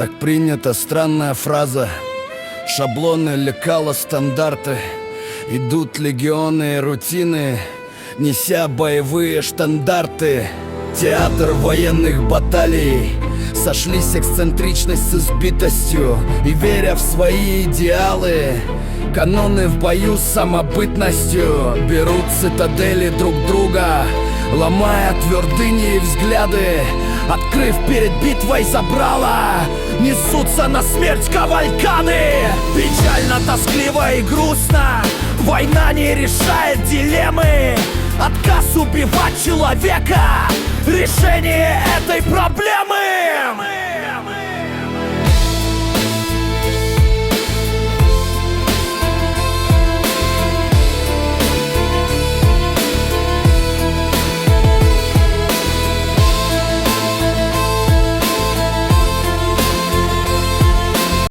Так принято, странная фраза. Шаблоны, лекала, стандарты. Идут легионы и рутины, неся боевые штандарты. Театр военных баталий. Сошлись эксцентричность с избитостью. И веря в свои идеалы, каноны в бою с самобытностью берут цитадели друг друга, ломая твердыни и взгляды. Открыв перед битвой забрала, несутся на смерть кавалькады. Печально, тоскливо и грустно, война не решает дилеммы. Отказ убивать человека — решение этой проблемы.